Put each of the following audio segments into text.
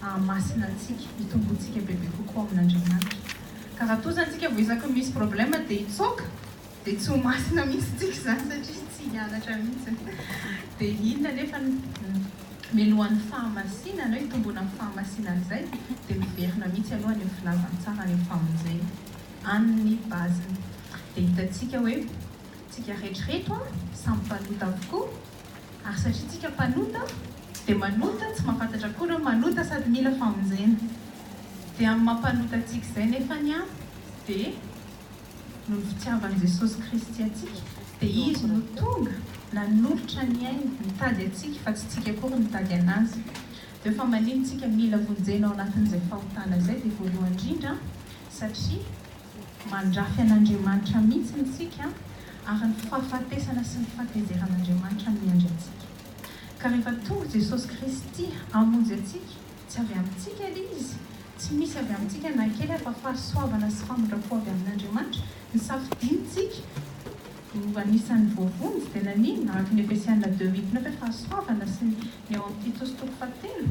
masina antsika hitomboantsika bebe kokoa amin'Andriamanitra. Ka raha toa zany tsika voizaka misy problème dia hitsoaka dia tsy ho masina mihitsy tsika zany satria tsy hianatra mihitsy. Dia inona nefa mialohan'ny fahamasinana hoe hitombona amin'ny fahamasinana izay dia miverina mihitsy aloha ny filazantsara ny famonjena an'ny baziny. Dia hitantsika hoe tsika rehetrarehetra samy mpanota avokoa ary satria tsika mpanota dia manota tsy mahafantatra koa ireo manota sady mila famonjena. Dia amin'ny mampanota antsika izay nefany dia noho ny fitiavan'i Jesosy Kristy antsika dia izy no tonga nanolotra ny ainy mitady antsika fa tsy tsika akory mitady anazy. Dia efa manino tsika mila vonjena ao anatin'izay fahotana izay dia voalohany indrindra satria mandrafy an'Andriamanitra mihitsy tsika ary ny fahafatesana sy ny fahatezeran'Andriamanitra miandry antsika. Ka rehefa tonga Jesosy Kristy hamonjy antsika tsy avy amintsika ilay izy, tsy misy avy amintsika na kely fa fahasoavana sy famondrapo avy amin'Andriamanitra ny safidinitsika no anisan'ny voavonjy dia nanino araka ny Efesiana 2:8 fahasoavana sy ny ao amin'ny Titos 3:7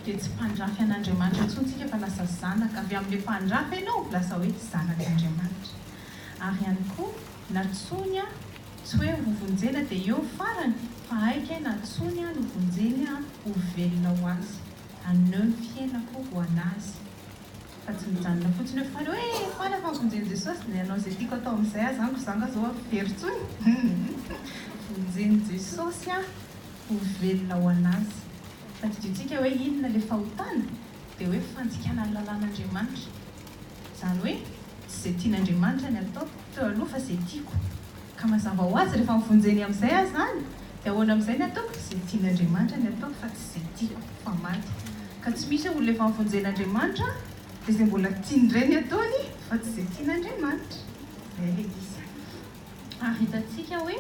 dia tsy mpandrafy an'Andriamanitra intsontsika fa lasa zanaka. Avy amin'ny mpandrafy ianao lasa hoe zanak'Andriamanitra. Ary ihany koa natsony tsy hoe ho vonjena dia eo farany fa aika natsony no vonjeny ho velona ho azy, aneho ny fiainako ho anazy. Fa tsy mijanona fotsiny hoe faly hoe faly fa vonjeny Jesosy dia ianao izay tiako atao amin'izay azy zanako zanga zao avery-tsony. Vonjeny Jesosy ho velona ho anazy. Fa tidintsika hoe inona ilay fahotana dia hoe fanjikana ny lalàn'Andriamanitra. Izany hoe tsy izay tian'Andriamanitra ny atao teo aloha fa izay tiako. Ka mazava ho azy rehefa mivonjeny amin'izay azy zany dia ahoana amin'izay ny ataoko izay tian'Andriamanitra ny ataoko fa tsy izay tiako fa maty. Ka tsy misy olona efa mivonjen'Andriamanitra dia izay mbola tiany indray ny ataony fa tsy izay tian'Andriamanitra. Izay ilay izy. Ary hitantsika hoe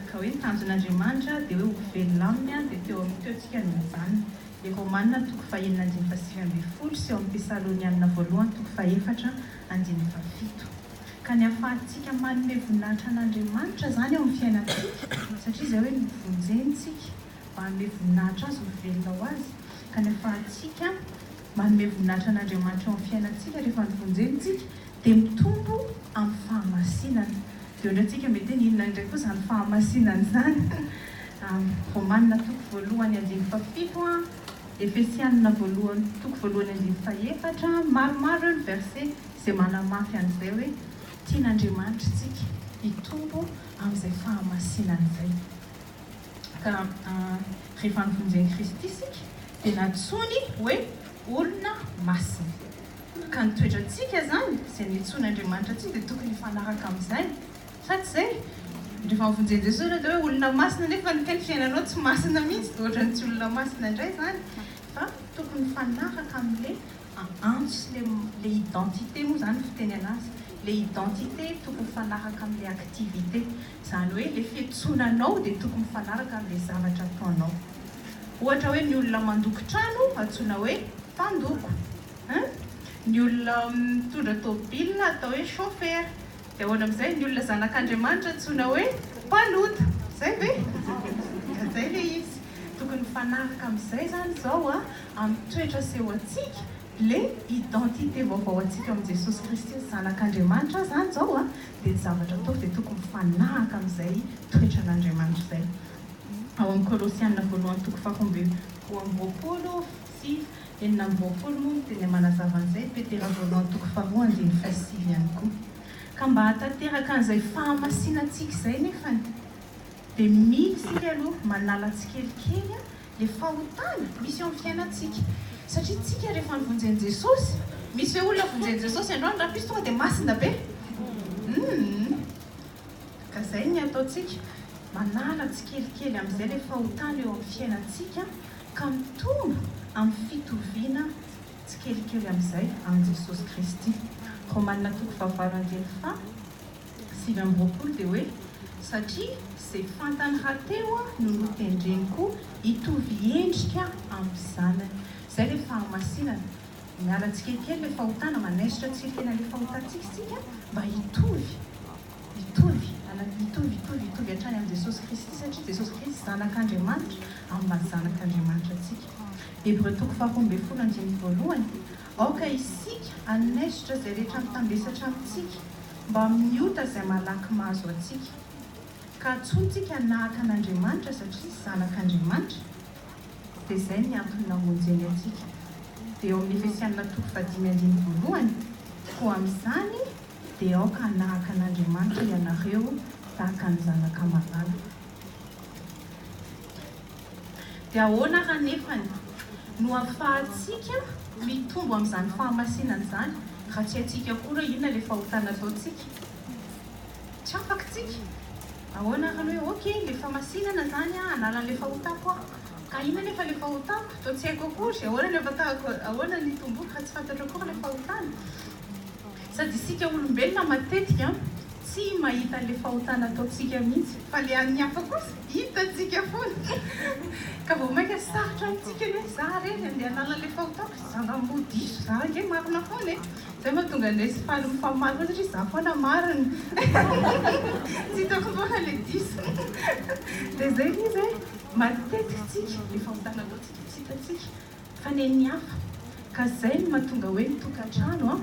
ka hoe tanjon'Andriamanitra dia hoe ho velona aminy dia teo antsika no mijanona. Ilay Romanina 5:9-12 sy eo amin'ny Tesalonianina 1:4-7. Ka ny ahafahantsika manome voninahitra an'Andriamanitra zany ao amin'ny fiainantsika satria izay hoe mivonjentsika mba hanome voninahitra azy ho velona ho azy. Ka ny ahafahantsika manome voninahitra an'Andriamanitra ao amin'ny fiainantsika rehefa nivonjentsika dia mitombo amin'ny fahamasinana. Dia ondratsika mety hoe inona indray koa izany fahamasinana izany. Romanina 1:7, Efesiana 1:1-4, maromaro ny verset izay manamafy an'izay hoe tian'Andriamanitra tsika hitombo amin'izay fahamasinana izay. Ka rehefa nivonjeny Kristy isika dia natsony hoe olona masina. Ka ny toetrantsika zany izay nitsoin'Andriamanitra antsika dia tokony hifanaraka amin'izay. Fa tsy izay rehefa nivonjeny Jesosy dia hoe olona masina nefa ny kely fiainanao tsy masina mihitsy dia ohatrany tsy olona masina indray zany. Fa tokony mifanaraka amin'ilay antso sy ilay identité moa zany fiteny anazy. Ilay identité tokony mifanaraka amin'ilay activité. Izany hoe ilay fiantsonanao dia tokony mifanaraka amin'ilay zavatra ataonao. Ohatra hoe ny olona mandoko trano antsoina hoe mpandoko. Ny olona mitondra tômôbila atao hoe chauffeur. Dia ahoana amin'izay ny olona zanak'Andriamanitra antsoina hoe mpanota. Izay ve? Izay ilay izy. Tokony mifanaraka amin'izay zany izao amin'ny toetra seho antsika ilay identité vaovao antsika amin'ny Jesosy Kristy zanak'Andriamanitra zany izao dia ny zavatra ataoko dia tokony mifanaraka amin'izay toetran'Andriamanitra izay. Ao amin'ny Kolosianina 1:20-20 moa teny manazava an'izay. Petera 1:2-7 ihany koa. Ka mba hatanteraka an'izay fahamasinantsika izay nefany dia misy aloha manala tsikelikely ilay fahotana misy eo amin'ny fiainantsika. Satria tsika rehefa nivonjeny Jesosy, misy hoe olona vonjeny Jesosy androany raha misy tonga dia masina be. Ka izay ny ataontsika manala tsikelikely amin'izay ilay fahotana eo amin'ny fiainantsika ka mitombo amin'ny fitoviana tsikelikely amin'izay amin'ny Jesosy Kristy. Romanina 7:7 dia hoe satria izay fantany rahateo no notendreny koa hitovy endrika amin'ny zanany. Izay ilay fahamasinana. Miala tsikelikely ilay fahotana, manaisitra tsikelikely ilay fahotantsika isika mba hitovy hatrany amin'ny Jesosy Kristy satria Jesosy Kristy zanak'Andriamanitra amin'ny maha zanak'Andriamanitra antsika. Hébreu toko faharoa ambin'ny folo andiny voalohany. Aoka isika anesitra izay rehetra mitandresatra amintsika mba miota izay malaky mahazo atsika. Ka antsontsika hanahaka an'Andriamanitra satria zanak'Andriamanitra dia izay ny antony namonjeny atsika. Dia eo amin'ny Efesianina toko fahadimy andiny voalohany, koa amin'izany dia aoka hanahaka an'Andriamanitra ianareo tahaka ny zanaka malala. Dia ahoana raha nefany no ahafahantsika mitombo amin'izany fahamasinana izany raha tsy haitsika koa inona ilay fahotana ataontsika? Tsy afaka tsika. Ahoana raha hoe okey, ilay fahamasinana izany hanala ilay fahotako aho. Ka inona nefa ilay fahotako? Toa tsy haiko akory. Ahoana ny tomboako raha tsy fantatra akory ilay fahotana? Sady isika olombelona matetika tsy mahita ilay fahotana ataontsika mihitsy, fa ilay an'ny hafa kosa hitantsika foana. Ka vao maika sarotra amintsika hoe za reny andeha hanala ilay fahotako, za ngamba ho diso, za ange marina foana e. Zay mahatonga ndresy faly mifamaly foana satria za foana marina. Tsy hitako foana ilay diso. Dia zay izy matetika tsika ilay fahotana ataontsika tsy hitantsika fa ny an'ny hafa. Ka zay no mahatonga hoe ny tokantrano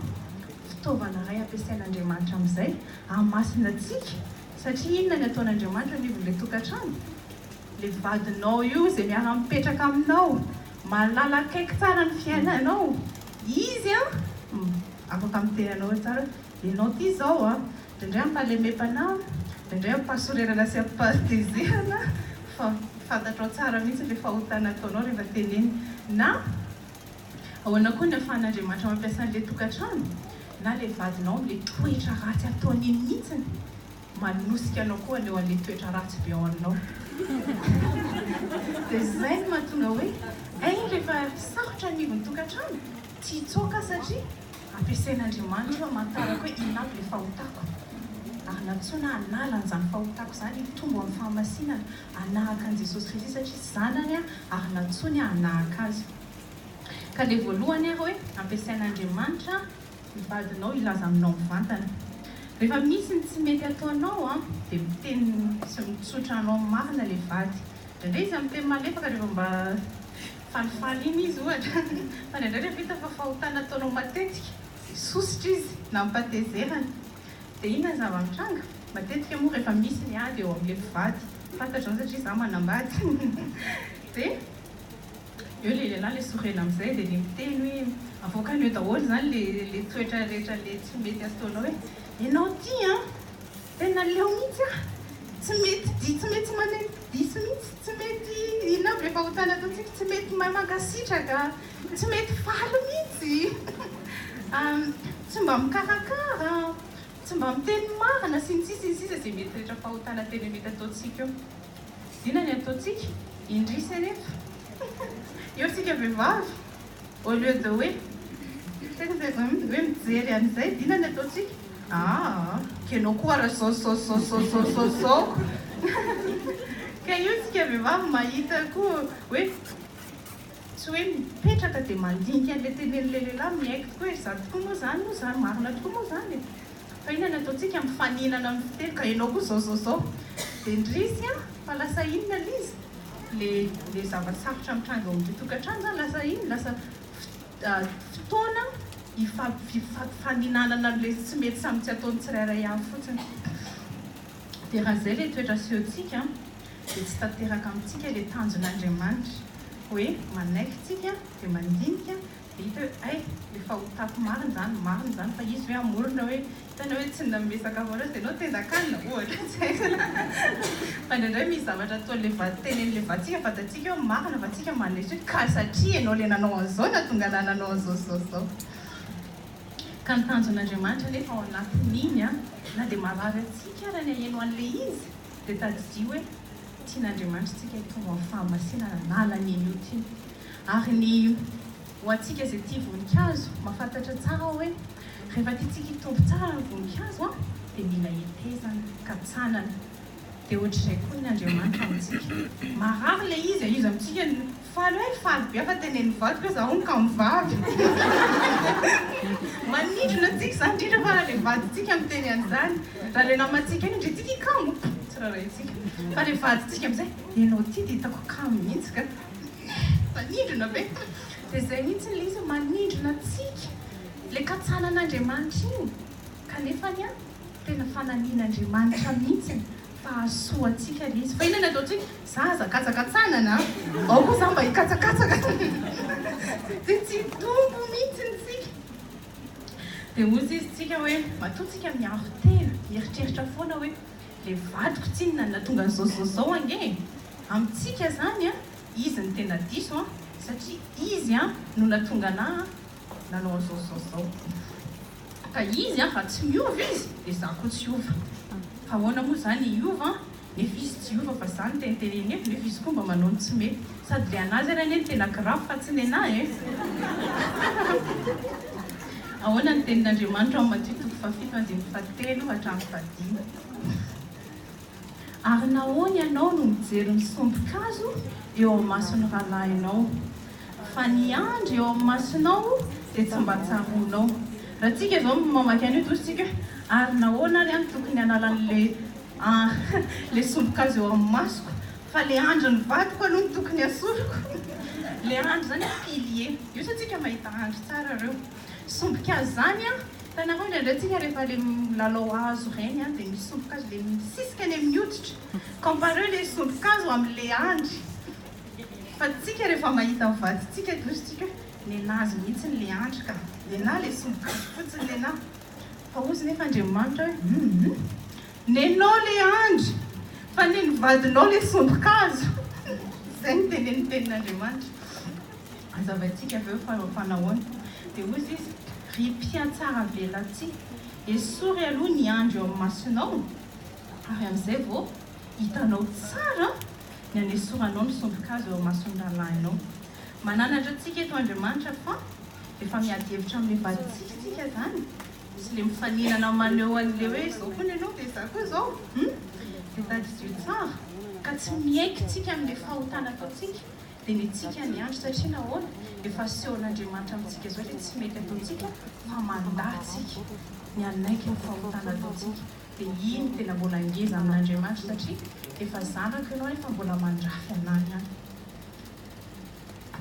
fitaovana iray ampiasain'Andriamanitra amin'izay hahamasina antsika. Satria inona ny ataon'Andriamanitra anivon'ilay tokantrano? Ilay vadinao io izay miara-mipetraka aminao, malala akaiky tsara ny fiainanao. Izy afaka mitenanao tsara, ianao ty izao indraindray ampahalemepana, indraindray ampahasorerana sy ampahazezerana, fa fantatrao tsara mihitsy ilay fahotana ataonao rehefa teneny. Na ahoana koa ny ahafahan'Andriamanitra mampiasa an'ilay tokantrano? Na ilay vadinao ilay toetra ratsy ataony iny mihitsiny, manosika anao koa aneo an'ilay toetra ratsy be ao aminao. Dia izay no mahatonga hoe rehefa sarotra anivon'ny tokantrano, tsy hitsoaka satria ampiasain'Andriamanitra mantaraka hoe inaby ilay fahotako. Ary natsoina hanala an'izany fahotako izany hitombo amin'ny fahamasinana, hanahaka an'i Jesosy Kristy satria zanany ary natsoiny hanahaka azy. Ka ilay voalohany hoe ampiasain'Andriamanitra ny vadinao ilaza aminao mivantana. Rehefa misy ny tsy mety ataonao dia miteny sy mitsotra anao marina ilay vady. Indraindray izy amin'ny teny malefaka rehefa mba falifaly iny izy ohatra. Fa indraindray rehefa hita fa fahotana ataonao matetika, sositra izy na ampatezerana. Dia inona ny zava-mitranga? Matetika moa rehefa misy ny ady eo amin'ilay vady, fantatrao satria za manambady. Dia eo ilay lehilahy ilay sorena amin'izay dia ilay miteny hoe avoaka an'io daholo izany ilay toetra rehetra ilay tsy mety ataonao hoe ianao ty tena leo mihitsy tsy mety maneno diso mihitsy, tsy mety inona aby ilay fahotana ataontsika, tsy mety mankasitraka, tsy mety faly mihitsy, tsy mba mikarakara, tsy mba miteny marina sy ny sisa izay mety rehetra fahotana tena mety ataontsika eo. Inona ny ataontsika? Indrisy anefa. Eo tsika vehivavy, au lieu de hoe mijery an'izay, inona ny ataontsika? Kenao koa raha zao. Ka io tsika vehivavy mahita koa hoe tsy hoe mipetraka dia mandinika an'ilay tenen'ilay lehilahy miaiko tokoa hoe za tokoa moa izany marina tokoa moa izany. Fa inona ny ataontsika mifaninana amin'ny fiteny ka ianao koa zao. Dia indrisy fa lasa inona izy? Le zava-tsarotra mitranga amin'ny tokantrano zany lasa iny, lasa fotoana hifaninanana an'ilay tsy mety samy tsy ataony tsirairay avy fotsiny. Dia raha izay ilay toetra asehontsika dia tsy tanteraka amintsika ilay tanjon'Andriamanitra hoe manaiky tsika dia mandinika dia hita hoe ilay fahotako marina izany fa izy hoe amorona hoe tena hoe tsy namesaka voanazy dia anao tendakanina ohatra tsy haiko. Fa indraindray misy zavatra ataon'ilay tenen'ilay vatsika fatatsika hoe marina fa tsika manesy hoe ka satria ianao ilay nanao an'izao na tonga nanao an'izao. Ka ny tanjon'Andriamanitra nefa ao anatin'iny na dia marary atsika raha ny aheno an'ilay izy dia tadidia hoe tian'Andriamanitra tsika hitonga amin'ny fahamasinana nala ny eny io ty. Ary ny ho antsika izay tia voninkazo mahafantatra tsara hoe rehefa tiantsika hitombo tsara ny voninkazo dia mila hetezana, katsanana. Dia ohatr'izay koa ny Andriamanitra amintsika. Marary ilay izy amintsika faly be fa teneny vady koa za hono ka mivavy. Manidrona antsika izany indrindra fa ilay vadintsika miteny an'izany. Raha ilay namantsika iny indray tsika ikamo, tsy raha raha itsika. Fa ilay vadintsika amin'izay, ianao ty dia hitako kamo mihitsy ka. fanindrona be dia izay mihitsy le izy manindrona antsika le katsanan'Andriamanitra iny kanefany a tena fananian'Andriamanitra mihitsy fa hasoa antsika le izy fa inona ataontsika zaza katsakatsanana ao koa za mba hikatsakatsaka dia tsy tombo mihitsy ntsika dia ozy izy tsika hoe matoantsika miaro tena mieritreritra foana hoe le vadiko tsinona natonga nyzaozao ange amintsika zany a izy ny tena diso a satria izy a no natonga nanao zaozao ka izy a fa tsy miova izy dia za koa tsy ova fa ahoana moa zany iova nefa izy tsy ova fa zany tenteneny efa nefa izy koa mba manao ny tsy mety sady le anazy ary ane tena grave fa tsy ny anahy ahoana ny tenin'Andriamanitra ao Matthieu 7:7 hatramin'ny 10 ary nahoana ianao no mijery ny sombin-kazo eo amin'ny mason'ny rahalahinao fa ny andro eo amin'ny masonao dia tsy mba tsaronao raha tsika izao mamaky an'io tositsika ary nahoana ary any tokony hanalan'le sombin-kazo eo amin'ny masoko fa le andro ny vadiko aloha ny tokony hasoroko le andro zany pilier io satsika mahita andro tsara reo sombin-kazo zany a tanareo indraindraitsika rehefa le lalao hazo reny a dia misy sombin-kazo le misisika any amin'ny hoditra comparé le sombin-kazo amin'le andro fa tsika rehefa mahita vaditsika tositsika nenazy mihitsy ny le andro ka nena le sombin-kazo fotsiny nena fa ozy nefa Andriamanitra hoe nenao le andro fa neny vadinao le sombin-kazo zay ny teneny tenin'Andriamanitra azavantsika avy eo fanahoana dia ozy izy ripia tsara velantsika esory aloha ny andro eo amin'ny masonao ary amin'izay vao hitanao tsara ny anesoranao ny sombin-kazo eo amin'ny mason'ny rahalahinao mananatra antsika eto Andriamanitra fa efa miady hevitra amin'ny vaditsika zany sy le mifaninana maneho an'le hoe izao koa ny ianao dia za koa izao dia tadidio tsara ka tsy miaikintsika amin'le fahotana ataontsika dia ny tsika ny andro satria nahoana efa asehon'Andriamanitra amintsika zao le tsy mety ataontsika fa mandatsika ny anaiky ny fahotana ataontsika dia iny tena mbola ngeza amin'Andriamanitra satria efa zanako ianao efa mbola mandrafy anany any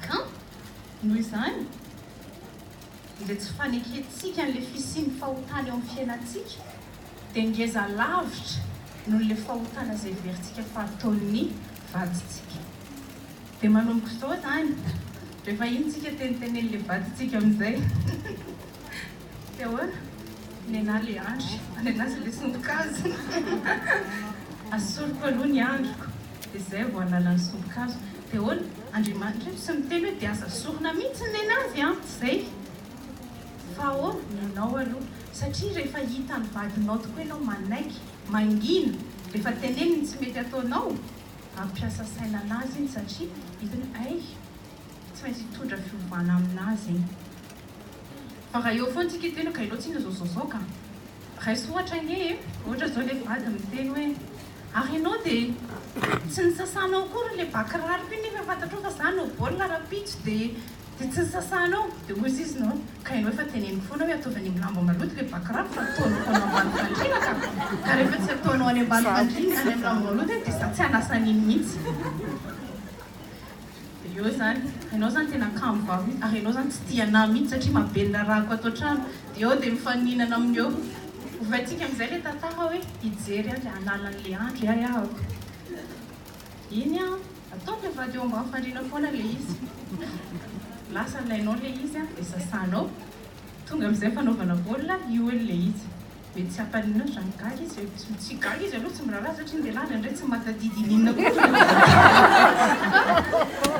ka noho izany dia tsy faneketsika n'le fisiany fahotana eo amin'ny fiainantsika dia ngeza lavitra noho le fahotana izay verintsika fa ataon'ny vaditsika dia manomboka izao zany rehefa iny tsika tenitenen'le vaditsika amin'izay dia ahoana nena le andro anenazy le sombin-kazo asoroko aloha ny androko dia izay vao hanala ny sombin-kazo dia ahoana Andriamanitra sy miteny hoe dia aza sorona mihitsy nenazy a zay fa ahoana nenao aloha satria rehefa hita ny vadinao tokoa ianao manaiky mangina rehefa teneniny tsy mety ataonao ampiasa saina anazy iny satria hitany ay tsy maintsy hitondra fiovana aminazy iny fa raha eo foana tsika teny ka ianao tsina zaozao ka raisy ohatra nge ohatra zao le vady miteny hoe ary ianao dia tsy nisasanao kory le bakirariko iny nefa fantatrao fa za no baolina rapitso dia tsy nisasanao dia ozy izy nao ka ianao efa teneniko foana hoe ataovany amin'ny lamba maloto le bakiraro fa ataonao foana ambany fandriana ka rehefa tsy ataonao any ambany fandriana any amin'ny lamba maloto dia za tsy hanasan'iny mihitsy dia eo zany ianao zany tena kamo vavy ary ianao zany tsy tiana mihitsy satria mabelona rahako atao trano dia eo dia mifaninana amin'eo ovaintsika amin'izay le tantara hoe hijery a le analan'le andro ahako iny a atao le vady eo ambany fandriana foana le izy lasa lainao le izy a dia sasanao tonga amin'izay fanaovana baolina io ely le izy mety tsy hampaninao zany gaga izy tsy gaga izy aloha tsy miraharaha satria ndelala indray tsy matadidininina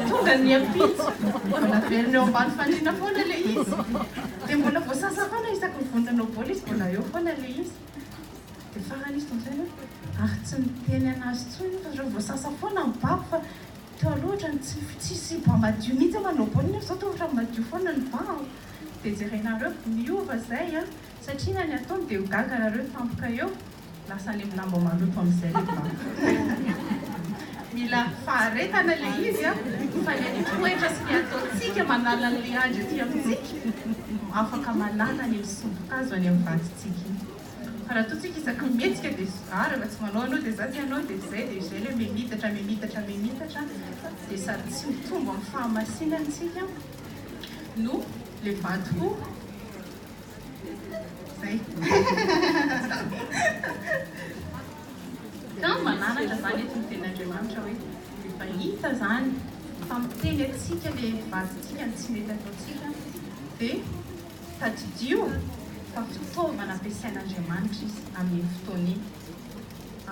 tonga ny apitsy mbola verina eo ambany fandriana foana le izy dia mbola voasasa foana isaky mivononanao baolina izy mbola eo foana le izy dia farany izy toin'izay hoe ary tsy miteny anazy tsony fa reo voasasa foana mibako fa teo aloha ohatrany tsisy ba madio mihitsy manao baolina zao to ohatra madio foana ny bao dia jerenareo miova zay a satria na ny ataony dia gaga nareo tampoka eo lasa any amin'ny lamba maloto amin'izay le ba mila faharetana le izy a fa le toetra sy ny ataontsika manala n'le andro ety amintsika afaka manala ny sombin-kazo any amin'ny vaditsika iny fa raha totsika isaky mihetsika dia rehefa tsy manao anao dia zaty ianao dia izay ilay mimitatra dia sady tsy mitombo amin'ny fahamasinantsika no le vady koa zay ka manaraka zany eto ny tenin'Andriamanitra hoe efa hita zany fa miteny atsika le vadintsika ny tsy mety ataontsika dia tadidio fa fitaovana ampiasain'Andriamanitra izy amin'ny fotoana iny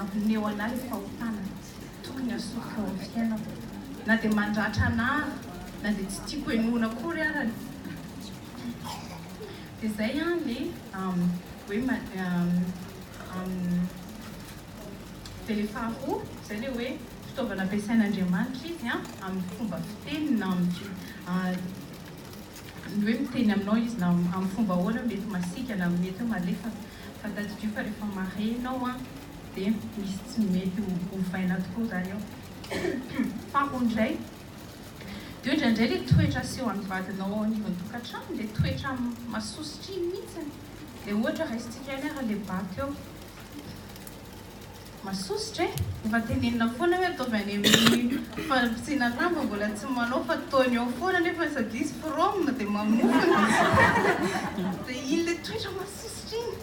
ampineo anahy le fahotana tokony asofoka ao amin'ny fiainako na dia mandratra anahy na dia tsy tiako enoana kory arany dia zay le hoe dia le faharoa zay le hoe fitaovana ampiasain'Andriamanitra izy amin'ny fomba fiteny na ny hoe miteny aminao izy na amin'ny fomba ahoana mety masika na mety malefa fa tadidio fa rehefa marenao dia misy tsy mety hovaina tokoa zany ao faharoa indray dia indraindray le toetra aseho amin'ny vadinao ao anivon'ny tokantrano le toetra masositra iny mihitsiny dia ohatra raisitsika any raha le bato eo masositra efa tenenina foana hoe ataovy any amin'ny fampitsiana lamba mbola tsy manao fa ataony ao foana nefa sady izy from dia mamofona dia iny le toetra masositra iny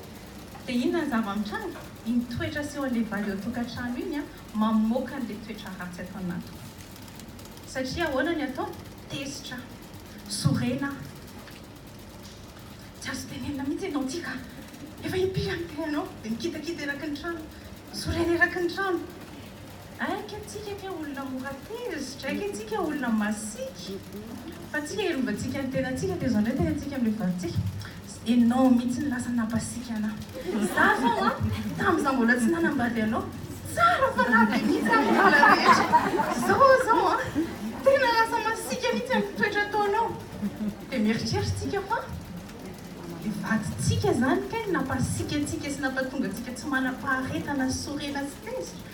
dia inona ny zava-mitranga iny toetra aseho an'ilay vady eo tokantrano iny mamoaka an'ilay toetra ratsy atao anaty satria ahoana ny atao tesitra sorena tsy azo tenenina mihitsy ianao tika efa hipira ny tenanao dia mikitakita eraky ny trano sorena eraky ny trano aika atsika ke olona mora tezitra aika atsika olona masiky fa tsika erombantsika ny tenantsika dia zao ndray tenantsika amin'ilay vadintsika enao mihitsy ny lasa napasiky anahy za zao tamin'izaho mbola tsy nanambady anao tsara fa nabe mihitsy amin'ny vala rehetra zao tena lasa masika mihitsy amin'ny toetra ataonao dia mieritreritsika fa le vadintsika zany kay napasika antsika sy nampatonga antsika tsy manam-paharetana sorena sy tezitra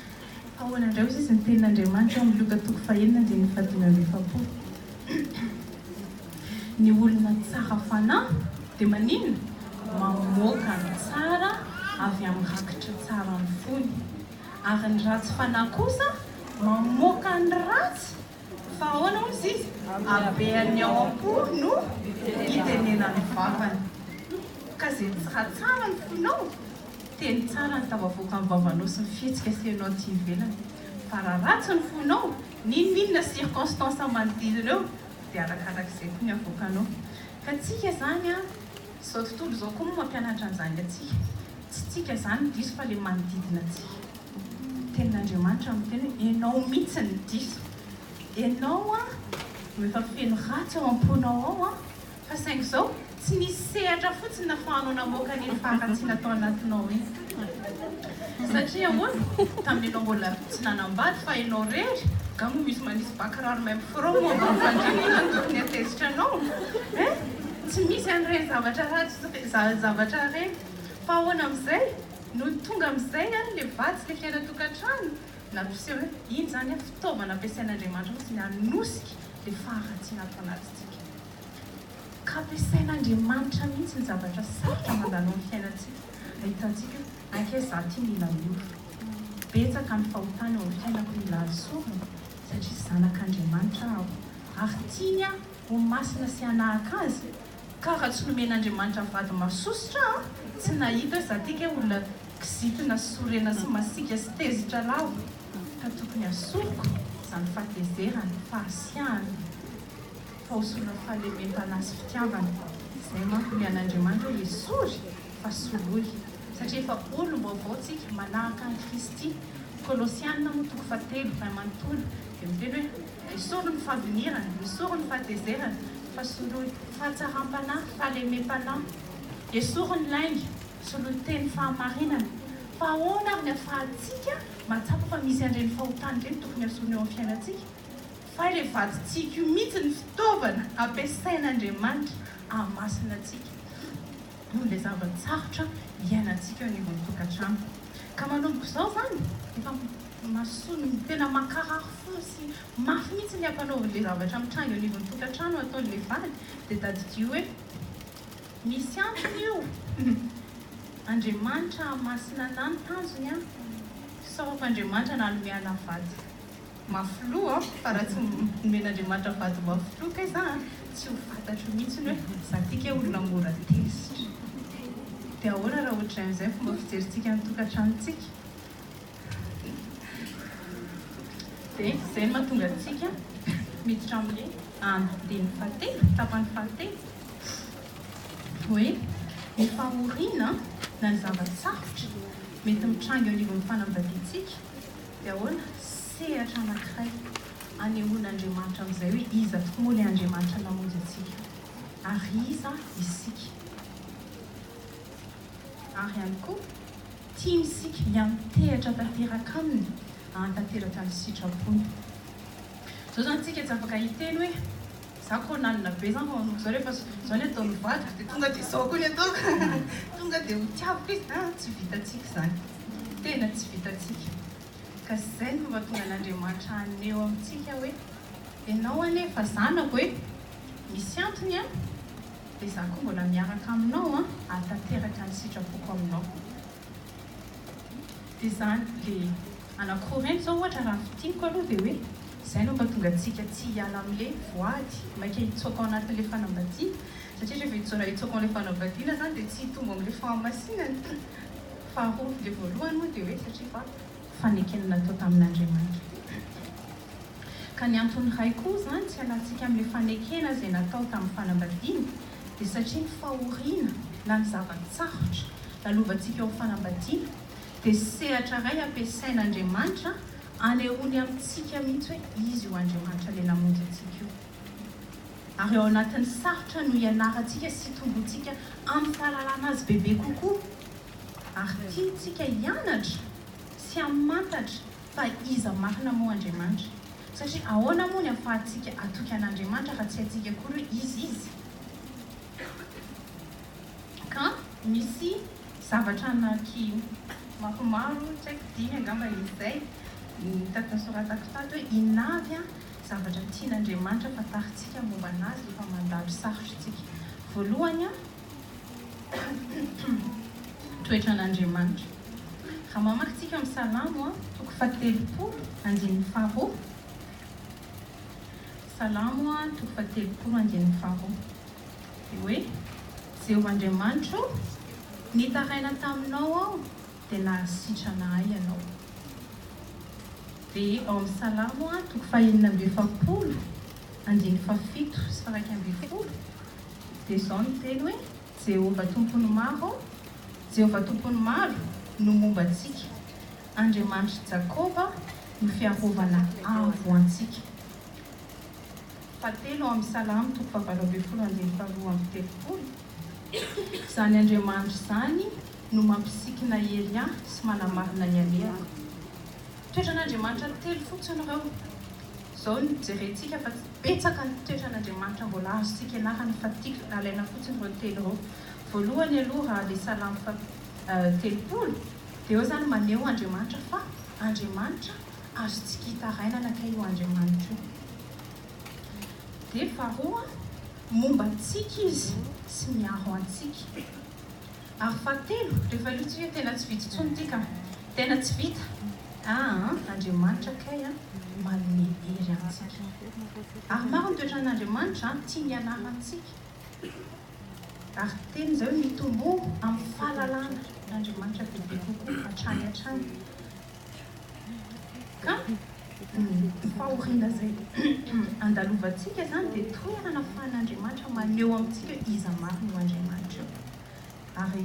ahoana indray izy ny tenin'Andriamanitra amin'ny Luka 9:5-7 ny olona tsara fanahy dia maninona mamoaka ny tsara avy amin'ny rakitra tsara ny fony ary ny ratsy fanahy kosa mamoaka ny ratsy fa ahoana izy abeany ao am-po no hitenenany vavany ka zay tsara ny fonao teny tsara ny tavavoaka amin'ny vavanao sy ny fihetsika sehinao aty ivelany fa raha ratsy ny fonao ninona circonstance manodidina eo dia arakarak'izay koa ny avoakanao ka tsika zany zao tontolo izao koa moa mampianatra an'izany atsika tsy tsika zany diso fa le manodidina atsika tenin'Andriamanitra miteny enao mihitsy ny diso enao no efa feno ratsy ao am-ponao ao fa saingy izao tsy nisy sehatra fotsiny nafahanao namoaka ny faharatsiana atao anatinao iny satria ahoana tamin'enao mbola tsy nanambady fa enao rery ka moa misy manisy bakiraro même from ambony fandrinina tokony atezitra anao tsy misy an'ireny zavatra ratsy zavatra reny fa ahoana amin'izay no tonga amin'izay le vady sy le fiainatokantrano nampiseho hoe iny zany fitaovana ampiasain'Andriamanitra fotsiny hanosika le faharatsiana atao anatintsika ka ampiasain'Andriamanitra mihitsy ny zavatra sarotra mandalo amin'ny fiainantsika ahitantsika ankaiza za tia mila olo betsaka ny fahotany ao amin'ny fiainako mila asorina satria zanak'Andriamanitra aho ary tiany ho masina sy hanahaka azy ka raha tsy nomen'Andriamanitra vady masositra tsy nahita hoe za tika olona kizitina sorena sy masika sy tezitra lavo ka tokony asoroko izany fahatezerany fahasiahany fahosoloana fahalemem-panahy sy fitiavana izay manko ny an'Andriamanitra hoe esory fa soloy satria efa olom-baovao tsika manahaka ny Kristy Kolosianina moa 3:7 manontolo dia miteny hoe esory ny fahavinirany esory ny fahatezerany fa soloy fahatsaram-panahy fahalemem-panahy esory ny laingy soloy teny fahamarinana fa ahoana ary ny afahantsika matsapa fa misy an'ireny fahotany ireny tokony asorina eo amin'ny fiainantsika fa ilay vadintsika io mihitsy ny fitaovana ampiasain'Andriamanitra hahamasina antsika no ilay zava-tsarotra iainantsika eo anivon'ny tokantrano ka manomboka izao zany efa masono tena makarary fo sy mafy mihitsy ny ampanaovan'ilay zavatra mitranga eo anivon'ny tokantrano ataon'ilay vady dia tadidio hoe misy antony io Andriamanitra masina na ny tanjony a saofa Andriamanitra nanomeana vady mafilo fa raha tsy nomen'Andriamanitra vady mafilo ka za tsy ho fantatro mihitsy hoe za tika olona mora tezitra. Dia ahoana raha ohatran'izay fomba fijerintsika ny tokantranontsika? Dia izay no mahatonga antsika miditra amin'ny andiny fahatelo, tapany fahatelo hoe ny fahoriana na ny zavatsarotra mety mitrango eo anivon'ny fanambadiantsika dia ahoana sehatra anankiray anehoan'Andriamanitra amin'izay hoe iza tokoa moa ilay Andriamanitra namonjy antsika ary iza isika. Ary ihany koa tia isika miantehatra tanteraka aminy tanteraka ny sitrapony. Zao zany tsika tsy afaka hiteny hoe za koa nanina be zany fa manoko zao rehefa zao ny ataon'ny vadiko dia tonga dia izao koa ny ataoko tonga dia ho tiaviko izy tsy vitantsika zany, tena tsy vitantsika. Ka izay no fomba tonga an'Andriamanitra aneo amintsika hoe ianao anefa zanako hoe misy antony dia za koa mbola miaraka aminao atanteraka ny sitrapoko aminao. Dia zany le anankireny zao ohatra raha fitiniko aloha dia hoe izay no mba tonga antsika tsy hiala amin'ilay voady maika hitsoaka ao anatin'ilay fanambadiana satria rehefa hitsoaka amin'ilay fanambadiana zany dia tsy hitombo amin'ilay fahamasinany. Faharoa ilay voalohany moa dia hoe satria fa fanekena natao tamin'Andriamanitra. Ka ny antony iray koa zany tsy halantsika amin'ilay fanekena izay natao tamin'ny fanambadiana dia satria ny fahoriana na ny zavatsarotra lalovantsika eo fanambadiana dia sehatra iray ampiasain'Andriamanitra anehoany amintsika mihitsy hoe izy ho Andriamanitra ilay namonjy antsika io. Ary ao anatin'ny sarotra no ianarantsika sy tombontsika amin'ny fahalalana azy bebe kokoa. Ary tiantsika hianatra sy hamantatra fa iza marina moa Andriamanitra. Satria ahoana moa ny ahafahantsika atoky an'Andriamanitra raha tsy haintsika koa hoe izy. Ka misy zavatra anaky maromaro tsy haiko dimy angamba izay tatasoratako tato hoe inavy zavatra tian'Andriamanitra fantaritsika momba anazy rehefa mandalo sarotritsika. Voalohany toetra an'Andriamanitra. Raha mamakytsika amin'ny Salamo toko 70:2. Salamo toko 70:2 dia hoe Jehovah Andriamanitra nitaraina taminao aho dia nahasitrana ahy ianao. Dia ao amin'ny Salamo toko 140:7 sy 120 dia izao no teny hoe Jehovah tompony maro, Jehovah tompony maro no momba antsika, Andriamanitra Jakoba no fiarovana avo antsika. Fahatelo ao amin'ny Salamo toko 7:7 izany Andriamanitra izany no mampisikina hery ahy sy manamarina ny alehako. Toetra an'Andriamanitra telo fotsiny ireo. Izao no jerentsika fa betsaka ny toetra an'Andriamanitra mbola azontsika ianarana fa tiako alaina fotsiny ireo telo ireo. Voalohany aloha raha ilay Salamo 30 dia eo zany maneho Andriamanitra fa Andriamanitra azontsika hitaraina nakay io Andriamanitra io. Dia faharoa momba antsika izy sy miaro antsika. Ary fahatelo rehefa ilitsy hoe tena tsy vita intsony ity ka tena tsy vita. Andriamanitra kay manome hery antsika. Ary maro ny toetra an'Andriamanitra tia mianara antsika. Ary teny izay hoe mitombo amin'ny fahalalana n'Andriamanitra bebe kokoa hatrany hatrany. Ka fahoriana izay andalovantsika zany dia toerana ahafahan'Andriamanitra maneho amintsika iza marina io Andriamanitra io. Ary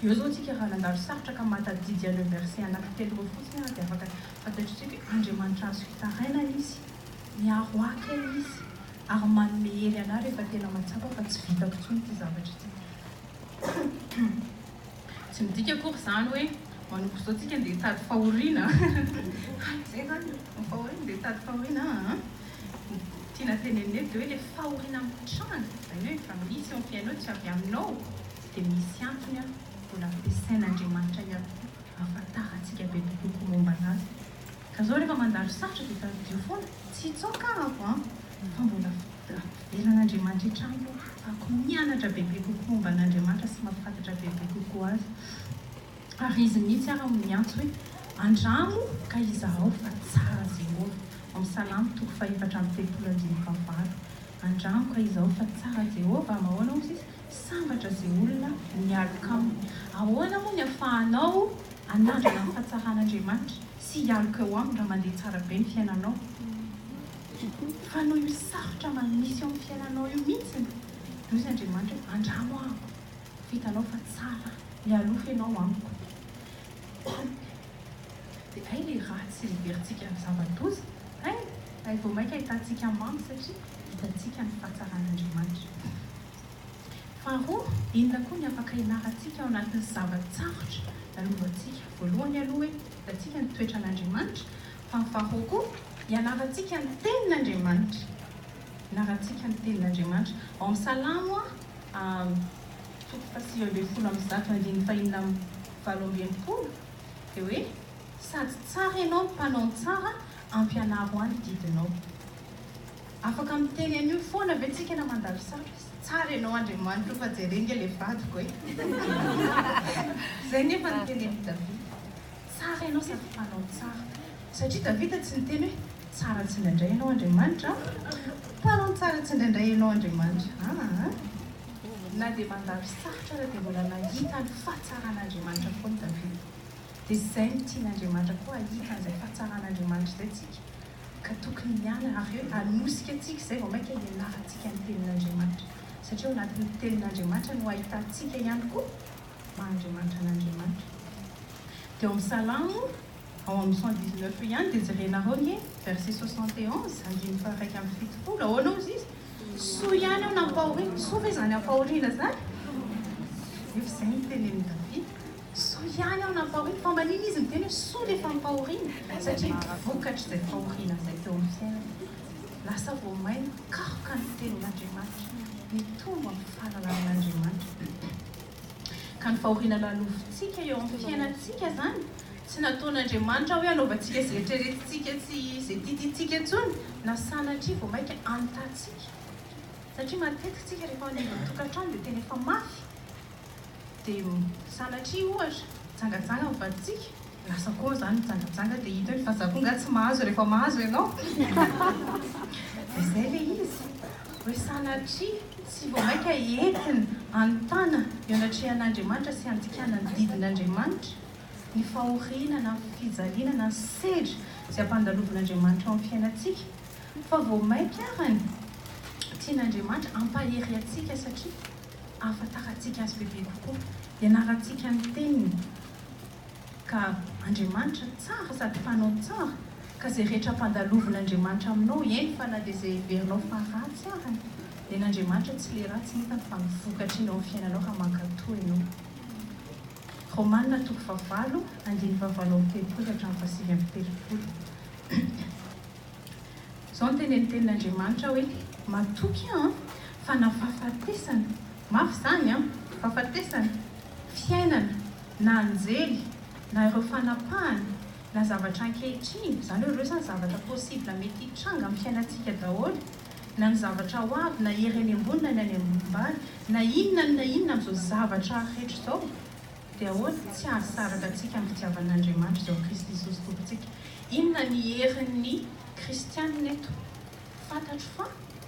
eo zao tsika raha nandalo sarotra ka matadidy an'ireo verset anankitelo ireo fotsiny dia afaka fantatritsika hoe Andriamanitra azo hitaraina izy, miaro akay izy, ary manome hery anah rehefa tena matsapa fa tsy vitako intsony ity zavatra ity. Tsy midika akory izany hoe manoko izao tsika dia hitady fahoriana. Izay zany fahoriana dia hitady fahoriana. Tiana teneneny dia hoe ilay fahoriana mitranga izany hoe efa misy eo amin'ny fiainao tsy avy aminao dia misy antony mbola ampiasain'Andriamanitra ahafantarantsika bebe kokoa momba anazy. Ka zao rehefa mandalo sarotra dia tadio foana tsy hitsoaka ahako fa mbola velan'Andriamanitra hitranga ako mianatra bebe kokoa momba an'Andriamanitra sy mampafantatra bebe kokoa azy. Ary izy mihitsy ary miantso hoe andramo ka izaho fa tsara Jehova. Amin'ny Salamo 4:7-9. Andramo ka izaho fa tsara Jehova. Ahoana moa izy? Sambatra izay olona mialoka aminy. Ahoana moa ny ahafahanao anandrana amin'ny fahatsaran'Andriamanitra sy hialoka eo aminy raha mandeha tsara be ny fiainanao? Fa no io sarotra manisy eo amin'ny fiainanao io mihitsy. Noho izy Andriamanitra hoe andramo aho, vitanao fa tsara, mialoka ianao amiko. Dia ay ilay ratsy heverintsika amin'ny zava-doza, ay vao maika hitantsika mamy satria hitantsika ny fahatsaran'Andriamanitra. Faharoa, inona koa ny afaka hianarantsika ao anatin'ny zavatsarotra lalovantsika? Voalohany aloha hoe hitantsika ny toetran'Andriamanitra, fa ny faharoa koa hianarantsika ny tenin'Andriamanitra. Hianarantsika ny tenin'Andriamanitra. Ao amin'ny Salamo 7:7-9 dia hoe sady tsara ianao mpanao tsara, ampianaro any didinao. Afaka miteny an'io foana ve tsika na mandalo sarotra? Tsara ianao Andriamanitra fa jerena ilay vadiko e. Zay nefa ny tenen'i Davida. Tsara ianao sady mpanao tsara. Satria Davida tsy niteny hoe tsara tsy indraindray ianao Andriamanitra, mpanao tsara tsy indraindray ianao Andriamanitra. Na dia mandalo sarotra na dia mbola nahita ny fahatsaran'Andriamanitra foana Davida. Dia izay no tian'Andriamanitra koa ahita an'izay fahatsaran'Andriamanitra izay tsika. Ka tokony miana ary hoe hanosika antsika izay vao maika hianarantsika ny tenin'Andriamanitra. Satria ao anatin'ny tenin'Andriamanitra no ahitantsika ihany koa maha-Andriamanitra an'Andriamanitra. Dia ao amin'ny Salamo, ao amin'ny 119 ihany dia jerenareo ny verset 71, andiny faha 1:70. Ahoana hozy izy? Soa ihany ao nampahoriana. Soa ve zany ampahoriana zany? Efa izay ny tenen'i Davida. Soa ihany ao nampahoriana. Fa manino izy miteny hoe soa ilay fampahoriana? Satria vokatra izay fahoriana izay teo amin'ny fiainana. Lasa vao maina karoka ny tenin'Andriamanitra, mitombo amin'ny fahalalàn'Andriamanitra. Ka ny fahoriana lalovintsika eo amin'ny fiainantsika zany, tsy nataon'Andriamanitra hoe anaovantsika izay eritreretintsika sy izay tiatintsika intsony, na sanatria vao maika anotantsika. Satria matetika tsika rehefa anaovana tokantrano dia tena efa mafy. Dia sanatria ohatra jangajanga mivadintsika, lasa koa zany mijangajanga dia hita hoe fa za koa nga tsy mahazo rehefa mahazo ianao. Dia izay ilay izy. Hoe sanatria sy vao maika entina anontana eo anatrehan'Andriamanitra sy andikana ny didin'Andriamanitra, ny fahoriana na ny fijaliana na ny sedra izay ampandalovin'Andriamanitra ao amin'ny fiainantsika. Fa vao maika arany tian'Andriamanitra ampahery antsika satria ahafantarantsika azy bebe kokoa, ianarantsika ny teniny. Ka Andriamanitra tsara sady mpanao tsara, ka izay rehetra ampandalovin'Andriamanitra aminao eny fa na dia izay heverinao fa ratsy arany, dia n'Andriamanitra tsy le ratsy nitany fa mivokatra iny ao amin'ny fiainanao raha mankatoa ianao. Romanina 9:7-8. Izao no tenen'ny tenin'Andriamanitra hoe matoky fa na fahafatesana, mafy zany fahafatesana, fiainana, na anjely, na ireo fanapahana, na zavatra ankehitriny, izany hoe ireo zany zavatra possible mety hitranga amin'ny fiainantsika daholo, na ny zavatra ho avy, na hery any ambony na ny any ambany, na inona amin'izao zavatra rehetra izao, dia ahoana tsy ahasaraka antsika amin'ny fitiavan'Andriamanitra izao Kristy Jesosy tompontsika. Inona ny herin'ny kristianina eto? Fantatro fa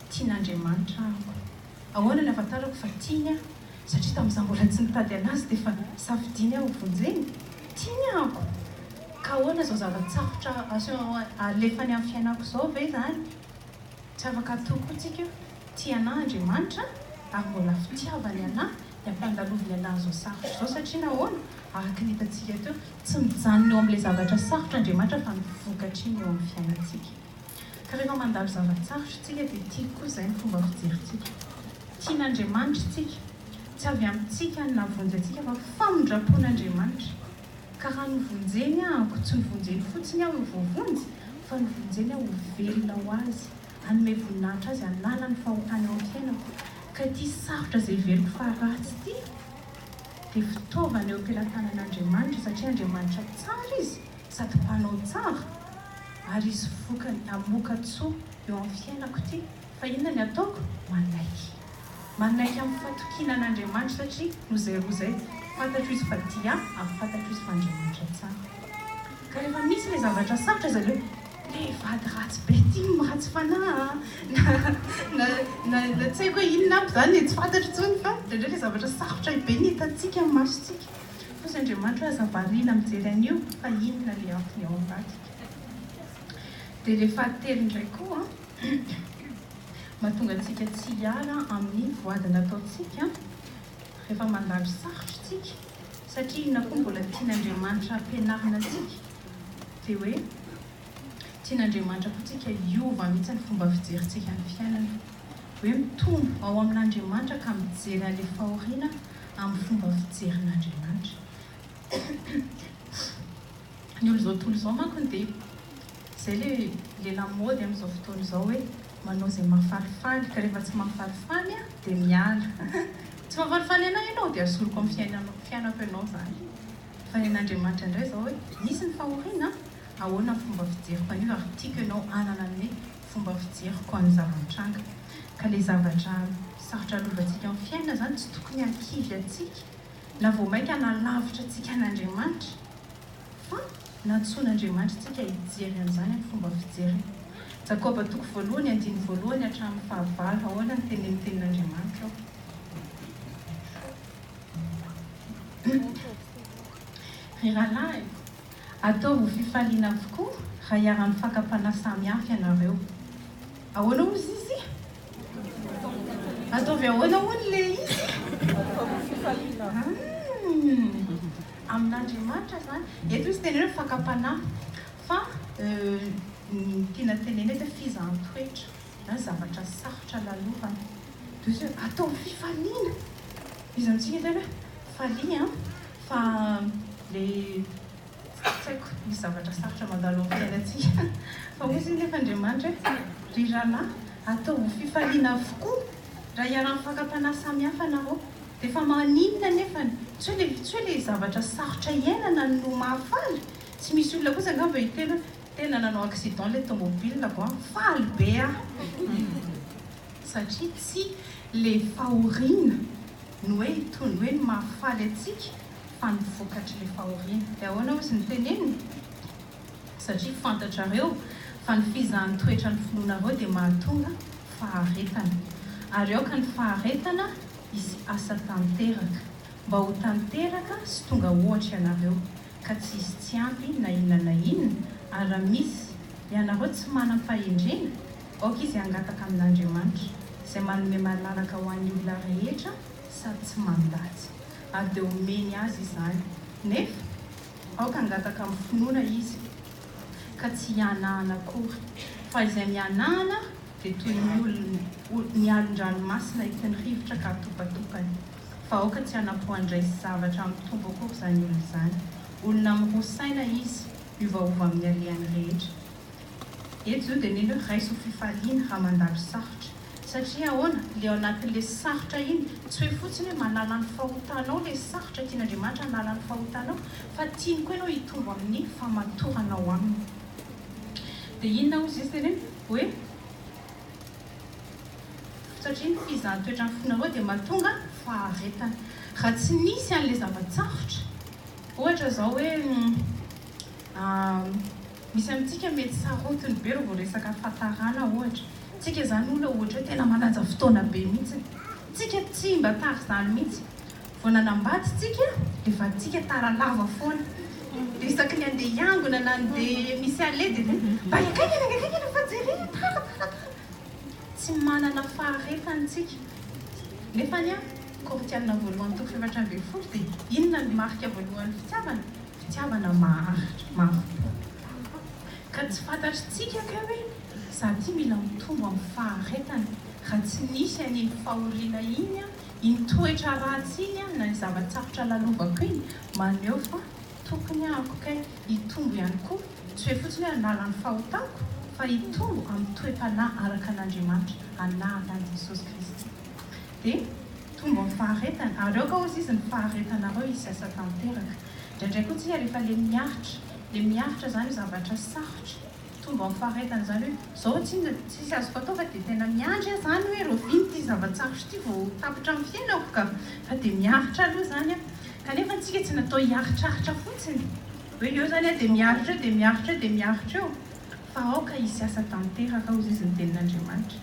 tian'Andriamanitra ahako. Ahoana ny ahafantarako fa tiany aho? Satria tamin'izaho mbola tsy nitady anazy dia efa safidiany aho vonjeny. Tiany ahako. Ka ahoana izao zavatsarotra alefany amin'ny fiainako izao ve zany? Tsy afaka atoko tsika tia anahy Andriamanitra ary mbola fitiavany anahy hampandaloviny anahy izao sarotra izao, satria nahoana? Araka ny hitantsika teo, tsy mijanona eo amin'ilay zavatra sarotra Andriamanitra fa mivokatra iny eo amin'ny fiainantsika. Ka rehefa mandalo zavatsarotra tsika dia tiako koa izay ny fomba fijerintsika. Tian'Andriamanitra tsika, tsy avy amintsika ny navonjy antsika fa famondrapon'Andriamanitra. Ka raha novonjeny ahako, tsy novonjeny fotsiny aho ho voavonjy, fa novonjeny aho ho velona ho azy, hanome voninahitra azy, hanala ny fahotany ao amin'ny fiainako. Ka ity sarotra izay veloko fa ratsy ity dia fitaovana eo am-pelantanan'Andriamanitra, satria Andriamanitra tsara izy sady mpanao tsara, ary izy vokany hamoka tsoa eo amin'ny fiainako ity. Fa inona ny ataoko? Manaiky manaiky amin'ny fatokinan'Andriamanitra satria no zay roa zay fantatro izy fa dia ary fantatro izy fa Andriamanitra tsara. Ka rehefa misy ilay zavatra sarotra zareo le vady ratsy be ty ratsy fanahy na tsy haiko hoe inona aby zany tsy fantatro intsony fa ndraindray le zavatra sarotra be ny hitantsika amin'ny masontsika fa izy Andriamanitra aza-variana mijery an'io fa inona le antony ao ambadika. Dia le fahatelo indray koa mahatonga antsika tsy hiala amin'ny voady nataontsika rehefa mandalo sarotra tsika satria inona koa mbola tian'Andriamanitra ampianarina antsika dia hoe tian'Andriamanitra koa tsika hiova mihitsy ny fomba fijerintsika ny fiainana hoe mitombo ao amin'Andriamanitra ka mijery an'ilay fahoriana amin'ny fomba fijerin'Andriamanitra. Ny olo zao tontolo izao manko dia izay le lamaody amin'izao fotoana izao hoe manao izay mahafalifaly ka rehefa tsy mahafalifaly dia miala. Tsy mahafalifaly anao ianao dia asoroko amin'ny fiainako ianao zany. Fa ny an'Andriamanitra indray izao hoe misy ny fahoriana ahoana ny fomba fijeriko an'io ary tiako ianao anana ny fomba fijeriko an'ny zava-mitranga. Ka ilay zavatra sarotra lovantsika amin'ny fiainana zany tsy tokony hankivy antsika na vao mainka hanalavitra antsika an'Andriamanitra fa natsoan'Andriamanitra tsika hijery an'izany amin'ny fomba fijerena. Jakoba 1:1 hatramin'ny 9 ahoana ny tenin'Andriamanitra ao. Ry rahalahy, ataovy fifaliana avokoa raha hiara mifankam-panahy samihafa ianareo. Ahoana hozy izy? Ataovy ahoana hono le izy? Amin'Andriamanitra zany, eto izy tenena mifankam-panahy fa tiana tenena eto fizaham-toetra na zavatra sarotra lalovana. Dia ataovy fifaliana. Izy amintsika tena falia fa le tsy haiko misy zavatra sarotra mandalo amin'ny fiainantsika fa hozy nefa Andriamanitra ry rahalahy ataovy fifaliana avokoa raha hiara mifankam-panahy samihafa ianareo dia efa maninona nefany tsy hoe le zavatra sarotra iainana no mahafaly. Tsy misy olona kosa angamba hiteny tena nanao accident le tomobile vo faly be satria tsy le fahoriana no hoe hitony hoe mahafaly atsika fa nivokatry le fahoriana. Dia ahoana hozy ny teneniny satria fantatrareo fa ny fizahan-toetra ny finoanareo dia mahatonga faharetana ary ao ka ny faharetana izy asa tanteraka mba ho tanteraka sy tonga ohatra ianareo ka tsy izy tsy ampy na inona na inona ary raha misy ianareo tsy manam-pahendrena aoka izy hangataka amin'Andriamanitra izay manome malalaka ho an'ny olona rehetra sady tsy mandatsy ary dia omeny azy izany nefa aoka hangataka amin'ny finoana izy ka tsy hianahana akory fa izay mianahana dia toy ny alon-dranomasina hitiny rivotra ka topatopany fa aoka tsy hanapohandray zavatra mitombo akory izany olona izany. Olona mirosaina izy miovaova amin'ny alehany rehetra. Eto zao dia neny hoe raiso fifaliana raha mandalo sarotra satria ahoana le ao anatin'ilay sarotra iny tsy hoe fotsiny hoe manala ny fahotanao le sarotra tian'Andriamanitra hanala ny fahotanao fa tiany koa ianao hitombo amin'ny famatoranao aminy. Dia inona hozy izy teny hoe satria ny fizahan-toetra ny fonareo dia mahatonga faharetana. Raha tsy nisy an'ilay zava-tsarotra ohatra zao hoe misy amintsika mety sarotiny be rehefa resaka fahatarana ohatra. Tsika zany olona ohatra hoe tena malanja fotoana be mihitsy. Tsika tsy mba tary izany mihitsy. Vao nanambady tsika efa tsika tara lava foana. Dia isaky ny andeha hiangona na andeha misy aledy mba akaiky fa jerena tara. Tsy manana faharetana tsika. Nefa ny Korinthiana voalohany 7:20 dia inona ny marika voalohan'ny fitiavana? Fitiavana maharitra, maro. Ka tsy fantatritsika ka hoe za ty mila mitombo amin'ny faharetana raha tsy nisy an'iny fahoriana iny iny toetra ratsy iny na ny zavatsarotra lalovako iny maneho fa tokony ahako kay hitombo ihany koa tsy hoe fotsiny hoe hanala ny fahotako fa hitombo amin'ny toe-panahy araka an'Andriamanitra anahaka an'i Jesosy Kristy. Dia tombo amin'ny faharetana ary ao ka hozy izy ny faharetanareo izy asa tanteraka. Indraindray koa tsika rehefa le miaritra zany zavatra sarotra fitombo amin'ny faharetana zany hoe zao tsisy azoko atao fa dia tena miandry zany hoe roviny ity zava-tsarotra ity vao tapitra amin'ny fiainako ka fa dia miaritra aloha zany kanefa antsika tsy natao hiaritraritra fotsiny hoe eo zany dia miaritra eo dia miaritra eo dia miaritra eo fa aoka hisy asa tanteraka hozy izy ny tenin'Andriamanitra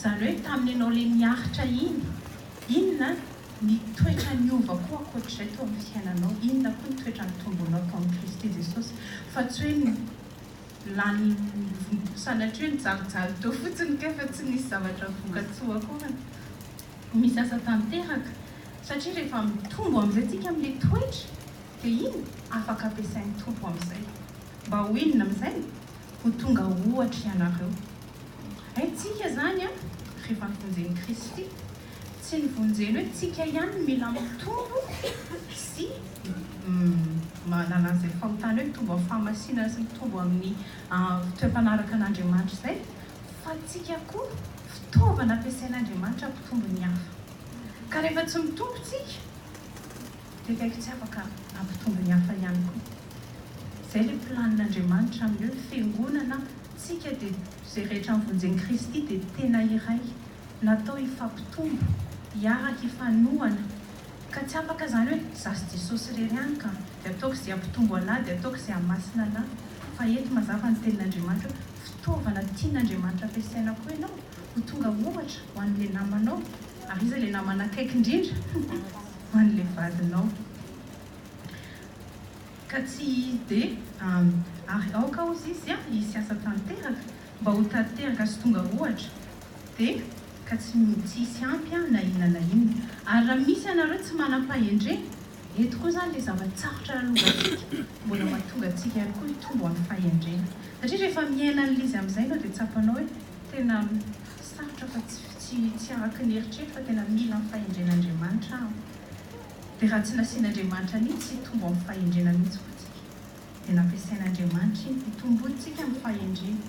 zany hoe tamin'ny ianao ilay miaritra inona ny toetra niova koa ankoatr'izay tao amin'ny fiainanao inona koa ny toetra nitombonao tao amin'ny Kristy Jesosy fa tsy hoe lany sanatria hoe nijalijaly teo fotsiny kafa tsy nisy zavatra vokatsoa koa misy asa tanteraka satria rehefa mitombo amin'izay tsika amin'ilay toetra dia iny afaka ampiasain'ny tompo amin'izay mba ho inona amin'izay ho tonga ohatra ianareo haintsika zany rehefa nivonjen'i Kristy tsy nivonjeny hoe tsika ihany mila mitombo sy manana an'izay fahotana hoe mitombo amin'ny fahamasinana sy mitombo amin'ny toe-mpanaraka an'Andriamanitra izay fa tsika koa fitaovana ampiasain'Andriamanitra ampitombo ny hafa ka rehefa tsy mitombo tsika dia kaiky tsy afaka ampitombo ny hafa ihany koa izay ilay planin'Andriamanitra amin'io fiangonana tsika dia izay rehetra nivonjen'i Kristy dia tena iray natao ifampitombo hiaraka ifanohana ka tsy afaka zany hoe zasy Jesosy irery ihany ka dia ataoko izay ampitombo anahy dia ataoko izay hamasina anahy fa eto mazava ny tenin'Andriamanitra fitaovana tian'Andriamanitra ampiasaina koa ianao ho tonga ohatra ho an'ilay namanao ary izy ilay namana akaiky indrindra ho an'ilay vadinao ka tsy dia ary aoka hozy izy hisy asa tanteraka mba ho tanteraka sy tonga ohatra dia ka tsy hisy ampy na inona na inona ary raha misy ianareo tsy manam-pahendrena eto koa zany ilay zava-tsarotra alohantsika mbola mahatonga antsika ihany koa hitombo amin'ny fahendrena satria rehefa miaina an'ilay izy amin'izay ianao dia tsapanao hoe tena sarotra fa tsy araka ny eritreritro fa tena mila amin'ny fahendren'Andriamanitra aho dia raha tsy nasian'Andriamanitra ny tsy hitombo amin'ny fahendrena mihitsy fotsika dia nampiasain'Andriamanitra iny hitomboantsika amin'ny fahendrena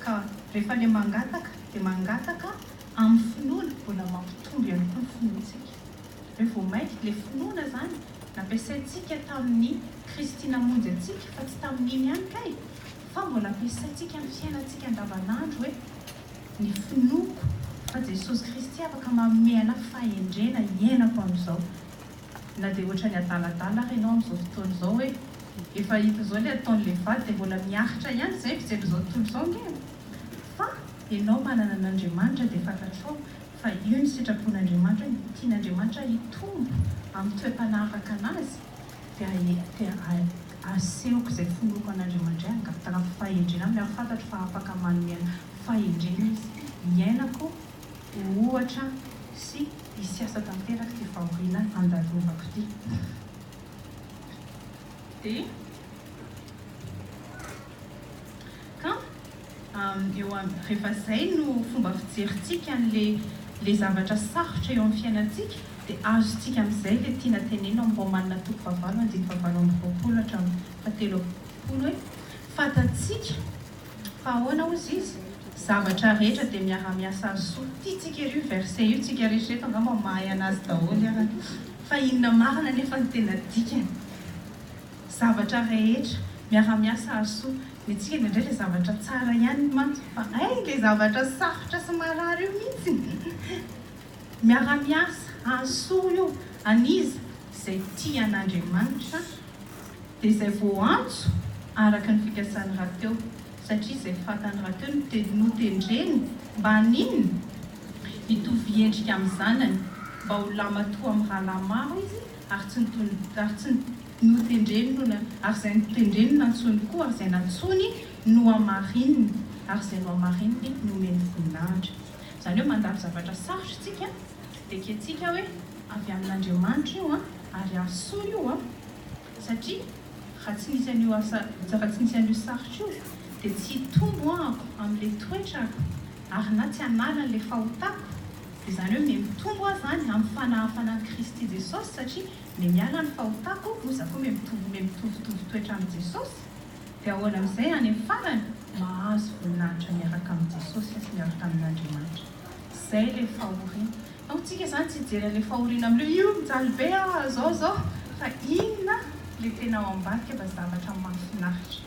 ka rehefa ilay mangataka dia mangataka amin'ny finoana mbola mampitombo ihany koa ny finoantsika hoe vao mainka ilay finoana zany nampiasaintsika tamin'ny Kristy namonjy antsika fa tsy tamin'iny ihany kay fa mbola ampiasaintsika amin'ny fiainantsika andavanandro hoe ny finoako fa Jesosy Kristy afaka mamena fahendrena hiainako amin'izao na dia ohatra ny adaladala ary ianao amin'izao fotoana izao hoe efa hita zao ilay ataon'ilay vady dia mbola miaritra ihany izay fijery izao tontolo izao ngeny fa ianao manana an'Andriamanitra dia fantatrao fa io ny sitrapon'Andriamanitra tian'Andriamanitra hitombo amin'ny toe-mpanaraka anazy dia asehoko izay finoako an'Andriamanitra ihany angataka amin'ny fahendrena miaro fantatro fa afaka manome fahendrena izy miainako ohatra sy hisy asa tanteraka ty fahoriana andalovako ity dia rehefa izay no fomba fijerintsika n'lay zavatra sarotra eo amin'ny fiainantsika dia azontsika amin'izay ilay tiana tenena amin'ny Romanina toko fahavalo andiny fahavalo amby roapolo hatramin'ny fahatelo amby hoe fantatsika fa ahoana hozy izy zavatra rehetra dia miara-miasa azy soa tiatsika io verset io tsika rehetrarehetra angamba mahay anazy daholo ary fa inona marina nefa ny tena dikany zavatra rehetra miara-miasa azy soa ny tsika indray ilay zavatra tsara ihany mantsy fa ilay zavatra sarotra sy marary io mihitsy miara-miasa azy soa io anizy izay tian'Andriamanitra dia izay vao antso araka ny fikasany rahateo satria izay fatany rahateo notendreny mba ninona hitovy endrika amin'ny zanany mba ho lamatoa amin'ny rahalamaro izy ary tsy notendreny ary izay notendreny nantsony koa ary izay nantsony no amarininy ary izay no amarininy nomeny voninahitra izany hoe mandalo zavatra sarotra tsika dia ketsika hoe avy amin'Andriamanitra io ary asoa io satria raha tsy nisy an'io sarotra io dia tsy hitombo ahako amin'ilay toetrako ary na tsy hanalan'ilay fahotako dia izany hoe mitombo aho zany amin'ny fanahafanan'i Kristy Jesosy satria ny miala ny fahotako oza koa mitovitovy toetra amin'ny Jesosy dia ahoana amin'izay any amin'ny farany mahazo voninahitra miaraka amin'ny Jesosy sy miaraka amin'Andriamanitra izay ilay fahoriana tsika zany tsy hijery ilay fahoriana amin'ilay io mijaly be zao fa inona ilay tena ao ambadika mba zavatra mahafinaritra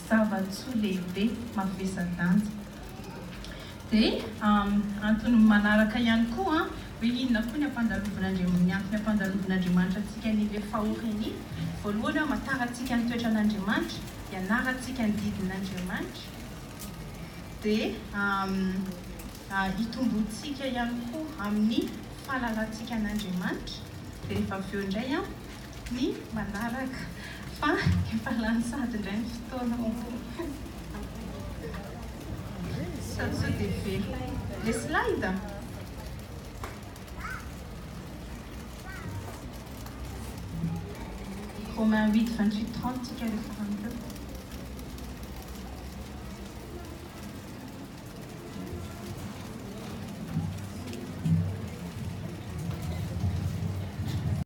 zava-tsoa lehibe mavesa-danja. Dia antony manaraka ihany koa hoe inona koa ny ampandalovon'Andriamanitra antsika n'ilay fahoaka iny. Voalohany matarantsika ny toetran'Andriamanitra, ianarantsika ny didin'Andriamanitra, dia hitombontsika ihany koa amin'ny fahalalantsika an'Andriamanitra. Dia rehefa avy eo indray ny manaraka fa efa lany sady indray ny fotoana sady sao dia very. Les slides. Romains 8, 28, 30, tika rehefa